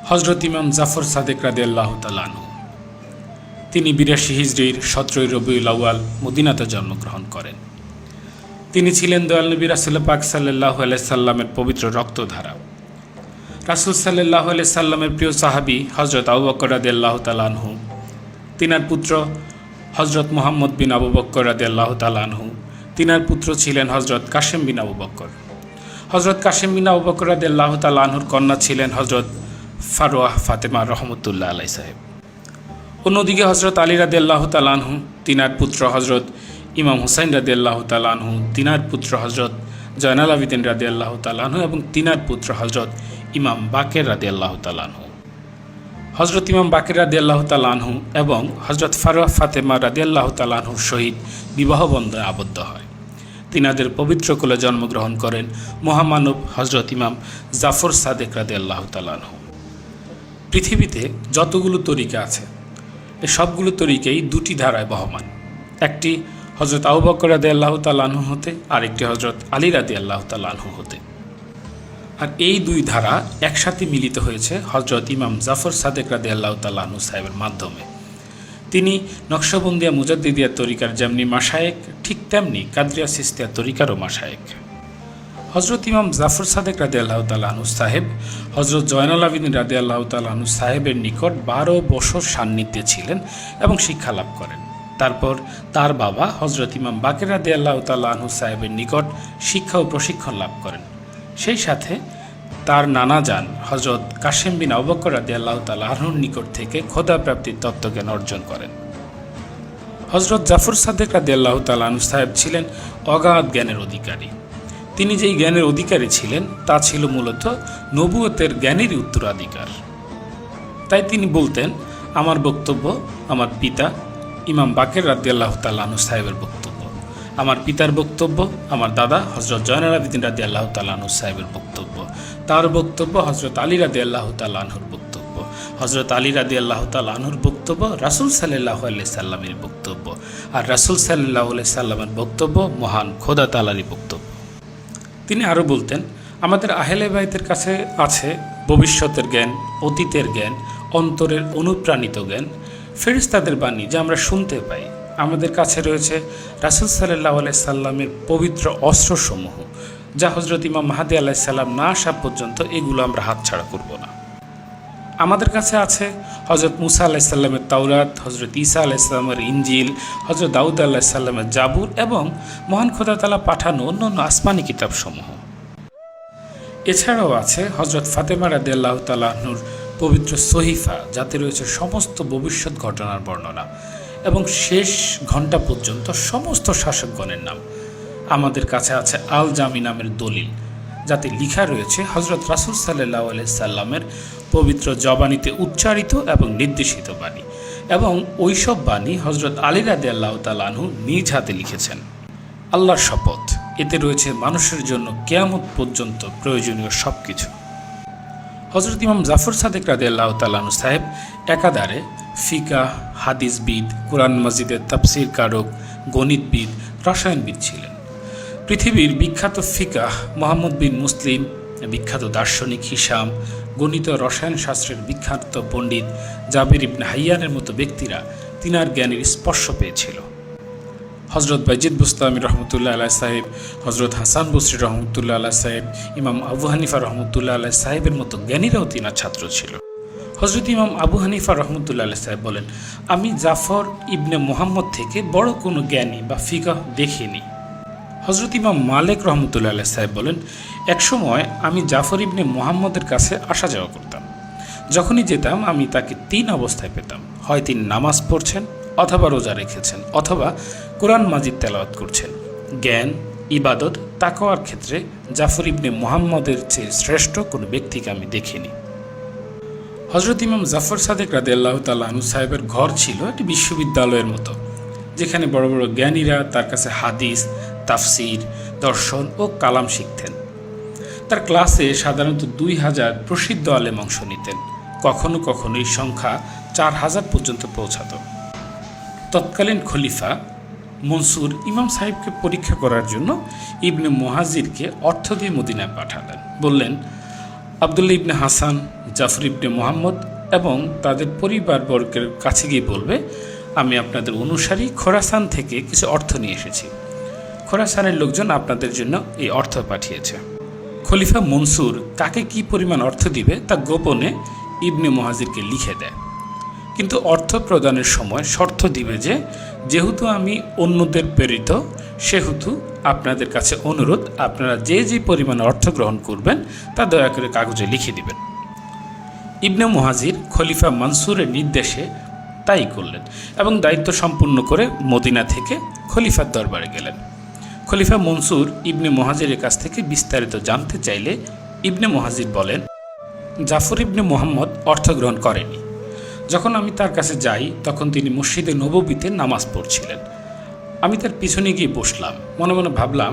হজরত ইমাম জাফর সাদেক রাদিয়াল্লাহু তাআলা আনহু তিনি ৮২ হিজরির ১৭ রবিউল আউয়াল মদিনাতে জন্মগ্রহণ করেন। তিনি ছিলেন দয়াল নবী রাসূল পাক সাল্লাল্লাহু আলাইহি সাল্লামের পবিত্র রক্তধারা। রাসূল সাল্লাল্লাহু আলাইহি সাল্লামের প্রিয় সাহাবী হজরত আবু বকর রাদিয়াল্লাহু তাআলা আনহু, তিনার পুত্র হজরত মুহাম্মদ বিন আবু বকর রাদিয়াল্লাহু তাআলা আনহু, তিনার পুত্র ছিলেন হজরত কাসেম বিন আবু বকর। হজরত কাসেম বিন আবু বকর রাদিয়াল্লাহু তাআলা আনহুর কন্যা ছিলেন হজরত ফারওয়াহ ফাতেমা রহমতুল্লাহ আলাইহি সাহেব। অন্যদিকে হজরত আলী রাদিয়াল্লাহু তাআলা আনহু, তিনার পুত্র হজরত ইমাম হুসাইন রাদিয়াল্লাহু তাআলা আনহু, তিনার পুত্র হজরত জয়নাল আবিদিন রাদিয়াল্লাহু তাআলা আনহু এবং তিনার পুত্র হজরত ইমাম বাকের রাদিয়াল্লাহু তাআলা আনহু। হজরত ইমাম বাকের রাদিয়াল্লাহু তাআলা আনহু এবং হজরত ফারওয়াহ ফাতেমা রাদিয়াল্লাহু তাআলা আনহুর সহিত বিবাহ বন্ধনে আবদ্ধ হয়। তিনাদের পবিত্র কোলে জন্মগ্রহণ করেন মহামানব হজরত ইমাম জাফর সাদেক রাদিয়াল্লাহু তাআলা আনহু। পৃথিবীতে যতগুলো তরিকা আছে, এই সবগুলো তরিকাই দুটি ধারায় বহমান। একটি হজরত আবু বকর রাদিয়াল্লাহু তাআলা আনহু হতে, আরেকটি হজরত আলী রাদিয়াল্লাহু তাআলা আনহু হতে। আর এই দুই ধারা একসাথে মিলিত হয়েছে হজরত ইমাম জাফর সাদেক রাদিয়াল্লাহু তাআলা আনহু সাহেবের মাধ্যমে। তিনি নকশবন্দিয়া মুজাদ্দিদিয়া তরিকার যেমনি মাশায়েখ, ঠিক তেমনি কাদরিয়া সিস্তিয়া তরিকারও মাশায়েখ। হজরত ইমাম জাফর সাদেক রাদিয়াল্লাহু তাআলা আনহু সাহেব হজরত জয়নাল আবিদিন রাদিয়াল্লাহু তাআলা আনহু সাহেবের নিকট ১২ বছর সান্নিধ্যে ছিলেন এবং শিক্ষা লাভ করেন। তারপর তার বাবা হজরত ইমাম বাকের রাদিয়াল্লাহু তাআলা আনহু সাহেবের নিকট শিক্ষা ও প্রশিক্ষণ লাভ করেন। সেই সাথে তার নানা যান হজরত কাসেম বিন আবু বকর রাদিয়াল্লাহু তাআলা আনহুর নিকট থেকে খোদা প্রাপ্তির তত্ত্বজ্ঞান অর্জন করেন। হজরত জাফর সাদেক রাদিয়াল্লাহু তাআলা আনহু সাহেব ছিলেন অগাধ জ্ঞানের অধিকারী। তিনি যেই জ্ঞানের অধিকারী ছিলেন তা ছিল মূলত নবুয়তের জ্ঞানেরই উত্তরাধিকার। তাই তিনি বলতেন, আমার বক্তব্য আমার পিতা ইমাম বাকের রাদিয়াল্লাহু তাআলা আনহু সাহেবের বক্তব্য, আমার পিতার বক্তব্য আমার দাদা হজরত জয়নাল আবিদিন রাদিয়াল্লাহু তাআলা আনহু সাহেবের বক্তব্য, তার বক্তব্য হজরত আলী রাদিয়াল্লাহু তাআলা আনহুর বক্তব্য, হজরত আলী রাদিয়াল্লাহু তাআলা আনহুর বক্তব্য রাসূল সাল্লাল্লাহু আলাইহি সাল্লামের বক্তব্য, আর রাসূল সাল্লাল্লাহু আলাইহি সাল্লামের বক্তব্য মহান খোদা তাআলারই বক্তব্য। তিনি আরও বলতেন, আমাদের আহলে বাইতের কাছে আছে ভবিষ্যতের জ্ঞান, অতীতের জ্ঞান, অন্তরের অনুপ্রাণিত জ্ঞান, ফেরেশতাদের বাণী যা আমরা শুনতে পাই। আমাদের কাছে রয়েছে রাসূল সাল্লাল্লাহু আলাইহি সাল্লামের পবিত্র অস্ত্রসমূহ, যা হজরত ইমাম মাহদী আলাইহিস সালাম না আসা পর্যন্ত এগুলো আমরা হাতছাড়া করব না। আমাদের কাছে আছে হজরত মুসা আলাইহিস সালামের তাওরাত, হজরত ঈসা আলাইহিস সালামের ইনজিল, হজরত দাউদ আলাইহিস সালামের জাবুর এবং মহান খোদা তাআলা পাঠানো অন্যান্য আসমানি কিতাবসমূহ। এছাড়াও আছে হজরত ফাতেমা রাদিয়াল্লাহু তাআলা আনহুর পবিত্র সহিফা, যাতে রয়েছে সমস্ত ভবিষ্যৎ ঘটনার বর্ণনা এবং শেষ ঘণ্টা পর্যন্ত সমস্ত শাসকগণের নাম। আমাদের কাছে আছে আল জামি নামের দলিল, যাতে লেখা রয়েছে হজরত রাসূল সাল্লাল্লাহু আলাইহি সাল্লামের পবিত্র জবানিতে উচ্চারিত এবং নির্দেশিত বাণী, এবং ওইসব বাণী হজরত আলী রাদিয়াল্লাহু তাআলা আনহু নিজ হাতে লিখেছেন। আল্লাহর শপথ, এতে রয়েছে মানুষের জন্য কিয়ামত পর্যন্ত প্রয়োজনীয় সব কিছু। হজরত ইমাম জাফর সাদেক রাদিয়াল্লাহু তাআলা আনহু সাহেব একাধারে ফিকাহ, হাদিসবিদ, কোরআন মাজিদের তাফসির কারক, গণিতবিদ, রসায়নবিদ ছিলেন। পৃথিবীর বিখ্যাত ফিকাহ মুহাম্মদ বিন মুসলিম, বিখ্যাত দার্শনিক হিশাম, গণিত রসায়ন শাস্ত্রের বিখ্যাত পণ্ডিত জাবির ইবনে হাইয়ানের মতো ব্যক্তিরা তিনার জ্ঞানের স্পর্শ পেয়েছিল। হজরত বাইজিদ বুস্তামি রহমতুল্লাহ আলাইহি সাহেব, হজরত হাসান বসরি রহমতুল্লাহ আলাইহি সাহেব, ইমাম আবু হানিফা রহমতুল্লাহ আলাইহি সাহেবের মতো জ্ঞানীরাও তিনার ছাত্র ছিল। হজরত ইমাম আবু হানিফা রহমতুল্লাহ আলাইহি সাহেব বলেন, আমি জাফর ইবনে মুহাম্মদ থেকে বড় কোনো জ্ঞানী বা ফিকাহ দেখিনি। হজরত ইমাম মালিক রহমতুল্লাহ আলাইহি সাহেব বলেন, একসময় আমি জাফর ইবনে মুহাম্মদের কাছে আসা যাওয়া করতাম। যখনই যেতাম আমি তাকে ৩ অবস্থায় পেতাম, হয় তিনি নামাজ পড়ছেন, অথবা রোজা রেখেছেন, অথবা কোরআন মাজিদ তেলাওয়াত করছেন। জ্ঞান, ইবাদত, তাকওয়ার ক্ষেত্রে জাফর ইবনে মুহাম্মদের চেয়ে শ্রেষ্ঠ কোনো ব্যক্তিকে আমি দেখিনি। হজরত ইমাম জাফর সাদেক রাদিয়াল্লাহু তাআলা আনহু সাহেবের ঘর ছিল একটি বিশ্ববিদ্যালয়ের মতো, যেখানে বড় বড় জ্ঞানীরা তার কাছে হাদিস, তাফসির, দর্শন ও কালাম শিখতেন। তার ক্লাসে সাধারণত ২,০০০ প্রসিদ্ধ আলেম অংশ নিতেন। কখনো কখনো এই সংখ্যা ৪,০০০ পর্যন্ত পৌঁছাত। তৎকালীন খলিফা মনসুর ইমাম সাহেবকে পরীক্ষা করার জন্য ইবনে মুহাজিরকে অর্থ দিয়ে মদিনায় পাঠালেন। বললেন, আবদুল্লাহ ইবনে হাসান, জাফর ইবনে মুহাম্মদ এবং তাদের পরিবারবর্গের কাছে গিয়ে বলবে, আমি আপনাদের অনুসারী, খোরাসান থেকে কিছু অর্থ নিয়ে এসেছি। খোরাসানের লোকজন আপনাদের জন্য এই অর্থ পাঠিয়েছে। খলিফা মনসুর কাকে কি পরিমাণ অর্থ দিবে তা গোপনে ইবনে মুহাজিরকে লিখে দেয়, কিন্তু অর্থ প্রদানের সময় শর্ত দিবে যে যেহেতু আমি অন্যদের প্রেরিত, সেহেতু আপনাদের কাছে অনুরোধ, আপনারা যে যে পরিমাণ অর্থ গ্রহণ করবেন তা দয়া করে কাগজে লিখে দিবেন। ইবনে মুহাজির খলিফা মনসুরের নির্দেশে তাই করলেন এবং দায়িত্ব সম্পূর্ণ করে মদিনা থেকে খলিফার দরবারে গেলেন। খলিফা মনসুর ইবনে মুহাজিরের কাছ থেকে বিস্তারিত জানতে চাইলে ইবনে মুহাজির বলেন, জাফর ইবনে মুহাম্মদ অর্থ গ্রহণ করেনি। যখন আমি তার কাছে যাই তখন তিনি মসজিদে নববীতে নামাজ পড়ছিলেন। আমি তার পিছনে গিয়ে বসলাম। মনে মনে ভাবলাম,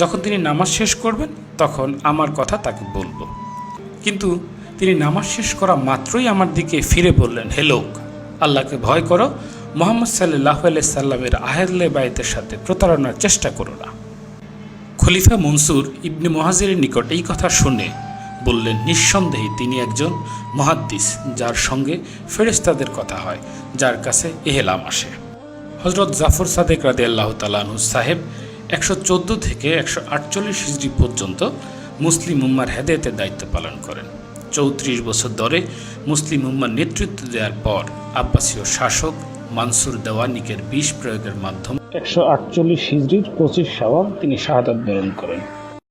যখন তিনি নামাজ শেষ করবেন তখন আমার কথা তাকে বলবো। কিন্তু তিনি নামাজ শেষ করা মাত্রই আমার দিকে ফিরে বললেন, হে লোক, আল্লাহকে ভয় করো, মুহাম্মদ সাল্লাল্লাহু আলাইহি সাল্লামের আহলে বাইতের সাথে প্রতারণার চেষ্টা করো না। খলিফা মনসুর ইবনে মুহাজিরের নিকট এই কথা শুনে বললেন, নিঃসন্দেহে তিনি একজন মুহাদ্দিস, যার সঙ্গে ফেরেশতাদের কথা হয়, যার কাছে এহলাম আসে। হযরত জাফর সাদেক রাদিয়াল্লাহু তাআলা আনহু সাহেব 114 থেকে 148 হিজরি পর্যন্ত মুসলিম উম্মার হেদায়েতের দায়িত্ব পালন করেন। 34 বছর ধরে মুসলিম উম্মার নেতৃত্ব দেওয়ার পর আব্বাসীয় শাসক মানসুর দেওয়ানিকের বিষ প্রয়োগের মাধ্যমে 148 হিজরির 25 শাওয়াল তিনি শাহাদাত বরণ করেন।